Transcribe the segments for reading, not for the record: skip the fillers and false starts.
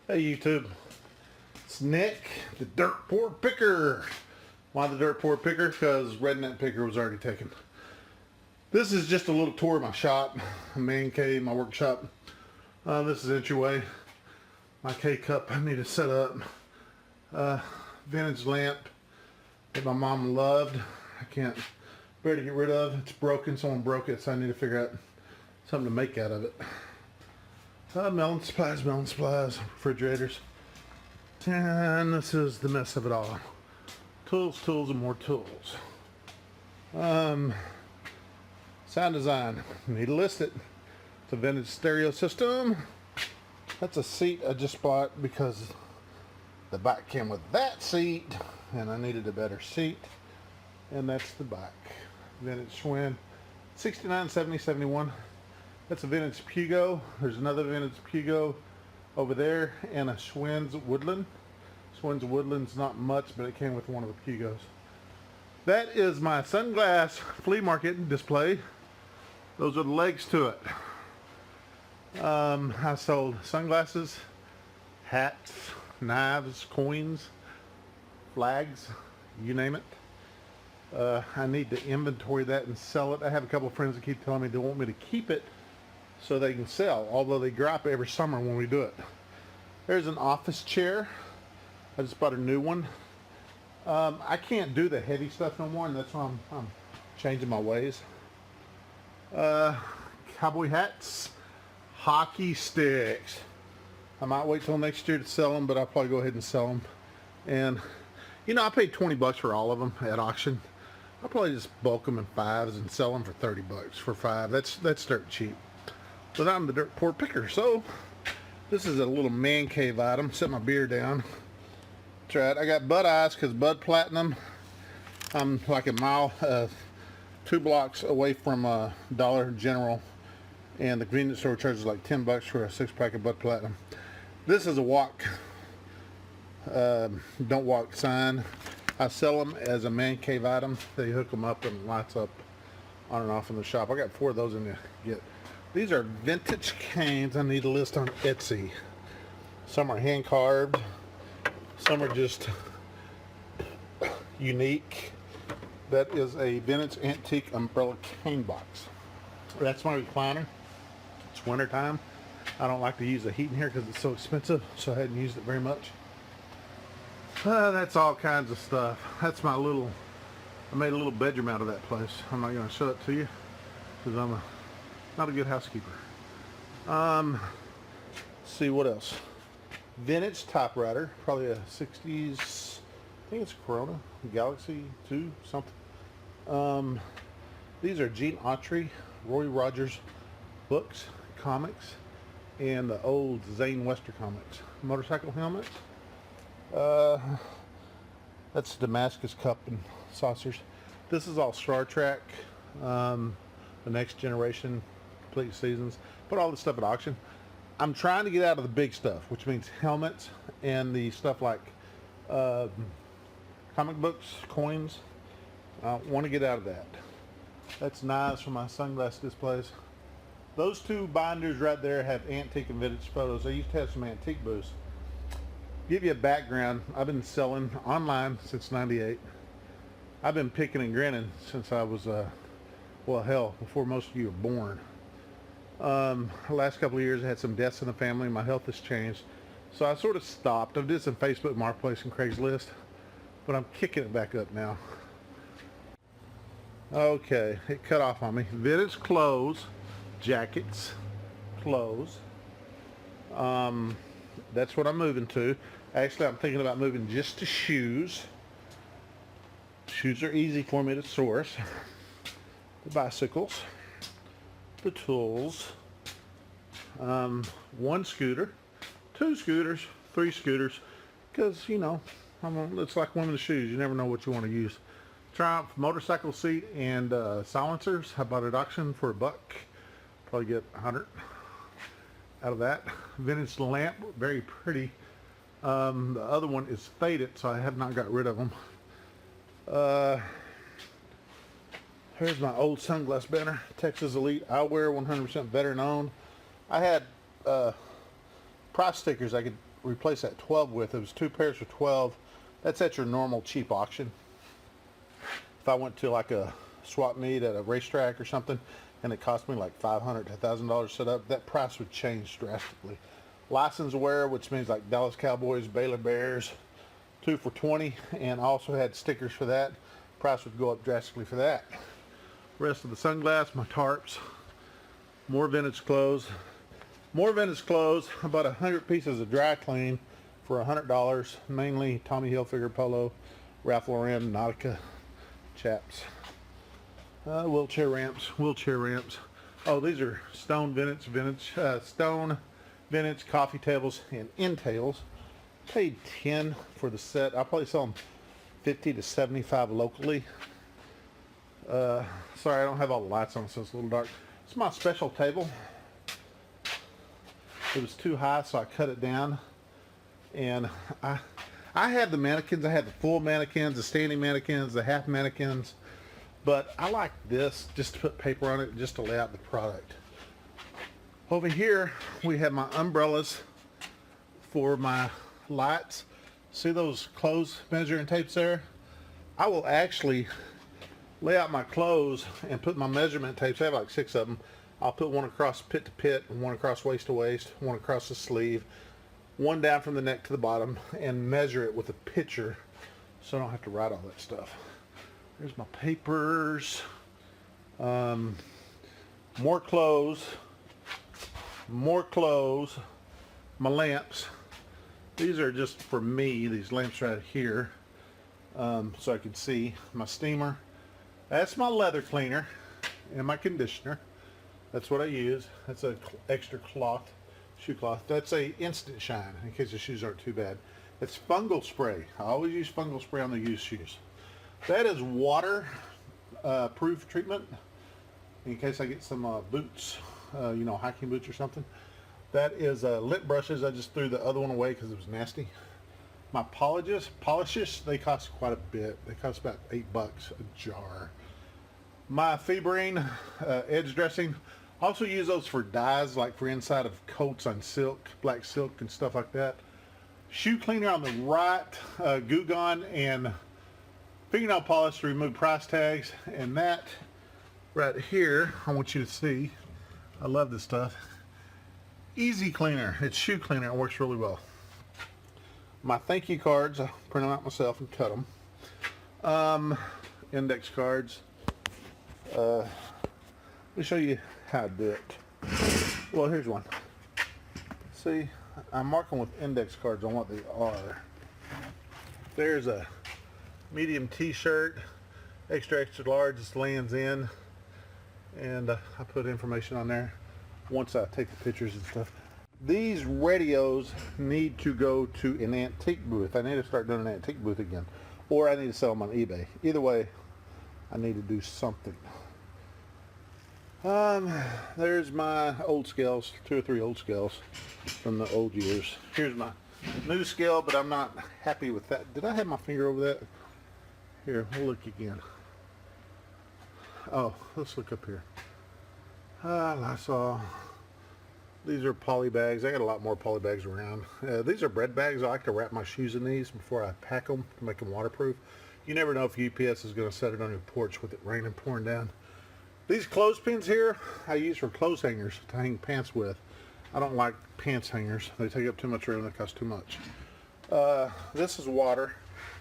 Hey YouTube, it's Nick, the dirt poor picker. Why the dirt poor picker? Because redneck picker was already taken. This is just a little tour of my shop, my man cave, my workshop. This is entryway. My K-cup I need to set up. Vintage lamp that my mom loved. I can't bear to get rid of. It's broken. Someone broke it, so I need to figure out something to make out of it. Melon supplies, refrigerators. And this is the mess of it all. Tools, and more tools. Sound design. Need to list it. It's a vintage stereo system. That's a seat I just bought because the bike came with that seat and I needed a better seat. And that's the bike. Vintage Schwinn. 69, 70, 71. That's a vintage Pugo. There's another vintage Pugo over there and a Schwinn's Woodland. Schwinn's Woodland's not much, but it came with one of the Pugos. That is my sunglass flea market display. Those are the legs to it. I sold sunglasses, hats, knives, coins, flags, you name it. I need to inventory that and sell it. I have a couple of friends that keep telling me they want me to keep it so they can sell, although they drop every summer when we do it. There's an office chair. I just bought a new one. I can't do the heavy stuff no more, and that's why I'm changing my ways. Cowboy hats, hockey sticks. I might wait till next year to sell them, but I'll probably go ahead and sell them. And you know, I paid 20 bucks for all of them at auction. I'll probably just bulk them in fives and sell them for 30 bucks for five. That's dirt cheap. But I'm the dirt poor picker, so this is a little man cave item. Set my beer down. That's right. I got Bud Ice because Bud Platinum. I'm like a mile, 2 blocks away from Dollar General, and the convenience store charges like 10 bucks for a 6-pack of Bud Platinum. This is a walk, don't walk sign. I sell them as a man cave item. They hook them up and it lights up on and off in the shop. I got 4 of those in the get. These are vintage canes I need to list on Etsy. Some are hand carved. Some are just unique. That is a vintage antique umbrella cane box. That's my recliner. It's winter time. I don't like to use the heat in here because it's so expensive, so I hadn't used it very much. That's all kinds of stuff. That's my little, I made a little bedroom out of that place. I'm not going to show it to you because I'm not a good housekeeper. Let's see what else. Vintage typewriter, probably a 60s, I think it's a Corona, Galaxy 2, something. These are Gene Autry, Roy Rogers books, comics, and the old Zane Wester comics. Motorcycle helmet. That's Damascus cup and saucers. This is all Star Trek, the Next Generation, Complete Seasons. Put all this stuff at auction. I'm trying to get out of the big stuff, which means helmets and the stuff like comic books, coins. I want to get out of that. That's knives for my sunglass displays. Those 2 binders right there have antique and vintage photos. I used to have some antique booths. Give you a background, I've been selling online since '98. I've been picking and grinning since I was, well, hell, before most of you were born. The last couple of years I had some deaths in the family. My health has changed, so I sort of stopped. I did some Facebook Marketplace and Craigslist, but I'm kicking it back up now. Okay, it cut off on me. Vintage clothes, jackets, clothes. That's what I'm moving to. Actually, I'm thinking about moving just to shoes. Shoes are easy for me to source. The bicycles, the tools, 1 scooter, 2 scooters, 3 scooters, because, you know, it's like women's shoes. You never know what you want to use. Triumph motorcycle seat and silencers. I bought at auction for $1. Probably get 100 out of that. Vintage lamp, very pretty. The other one is faded, so I have not got rid of them. Here's my old sunglass banner, Texas Elite Eyewear, 100% veteran owned. I had price stickers I could replace that 12 with. It was 2 pairs for 12. That's at your normal cheap auction. If I went to like a swap meet at a racetrack or something and it cost me like $500 to $1,000 set up, that price would change drastically. License wear, which means like Dallas Cowboys, Baylor Bears, 2 for 20, and I also had stickers for that. Price would go up drastically for that. Rest of the sunglass, my tarps, more vintage clothes. More vintage clothes, about 100 pieces of dry clean for $100, mainly Tommy Hilfiger polo, Ralph Lauren, Nautica, chaps. Wheelchair ramps. Oh, these are stone vintage coffee tables and end tables. Paid 10 for the set. I'll probably sell them 50 to 75 locally. Sorry, I don't have all the lights on, so it's a little dark. It's my special table. It was too high, so I cut it down. And I had the mannequins. I had the full mannequins, the standing mannequins, the half mannequins. But I like this just to put paper on it, just to lay out the product. Over here, we have my umbrellas for my lights. See those clothes measuring tapes there? I will actually lay out my clothes and put my measurement tapes. I have like 6 of them. I'll put one across pit to pit, one across waist to waist, one across the sleeve, one down from the neck to the bottom, and measure it with a picture so I don't have to write all that stuff. There's my papers. More clothes. My lamps. These are just for me, these lamps right here, so I can see. My steamer. That's my leather cleaner and my conditioner. That's what I use. That's a extra cloth, shoe cloth. That's a instant shine in case the shoes aren't too bad. It's fungal spray. I always use fungal spray on the used shoes. That is water proof treatment in case I get some boots, hiking boots or something. That is lip brushes. I just threw the other one away because it was nasty. My polishes, they cost quite a bit. They cost about $8 a jar. My Febrine edge dressing. Also use those for dyes, like for inside of coats on silk, black silk and stuff like that. Shoe cleaner on the right, Goo Gone and fingernail polish to remove price tags. And that right here, I want you to see. I love this stuff. Easy cleaner. It's shoe cleaner. It works really well. My thank you cards, I print them out myself and cut them. Index cards. Let me show you how to do it. Well, here's one. See, I'm marking with index cards on what they are. There's a medium t-shirt, extra large, this lands in, and I put information on there once I take the pictures and stuff. These radios need to go to an antique booth. I need to start doing an antique booth again, or I need to sell them on eBay. Either way, I need to do something. There's my old scales, 2 or 3 old scales from the old years. Here's my new scale, but I'm not happy with that. Did I have my finger over that? Here, we'll look again. Oh, let's look up here. Lysol. These are poly bags. I got a lot more poly bags around. These are bread bags. I like to wrap my shoes in these before I pack them to make them waterproof. You never know if UPS is going to set it on your porch with it raining pouring down. These clothespins here, I use for clothes hangers to hang pants with. I don't like pants hangers. They take up too much room. They cost too much. This is water.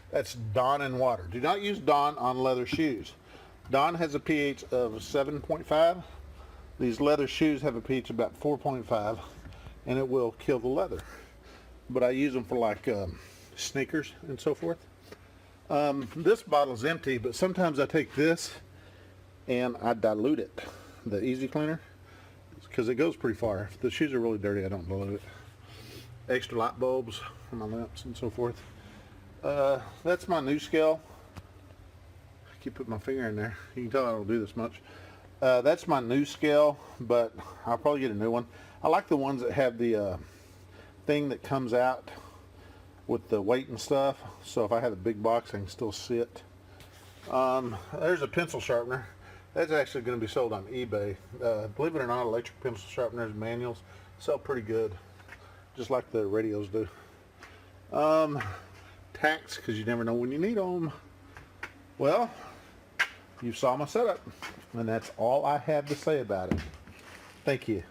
That's Dawn and water. Do not use Dawn on leather shoes. Dawn has a pH of 7.5. These leather shoes have a pH of about 4.5, and it will kill the leather. But I use them for like sneakers and so forth. This bottle is empty, but sometimes I take this and I dilute it, the Easy Cleaner, because it goes pretty far. If the shoes are really dirty, I don't dilute it. Extra light bulbs for my lamps and so forth. That's my new scale. I keep putting my finger in there. You can tell I don't do this much. That's my new scale, but I'll probably get a new one. I like the ones that have the thing that comes out with the weight and stuff, so if I have a big box I can still see it. There's a pencil sharpener. That's actually going to be sold on eBay. Believe it or not, electric pencil sharpeners, manuals, sell pretty good, just like the radios do. Tacks, because you never know when you need them. Well, you saw my setup, and that's all I have to say about it. Thank you.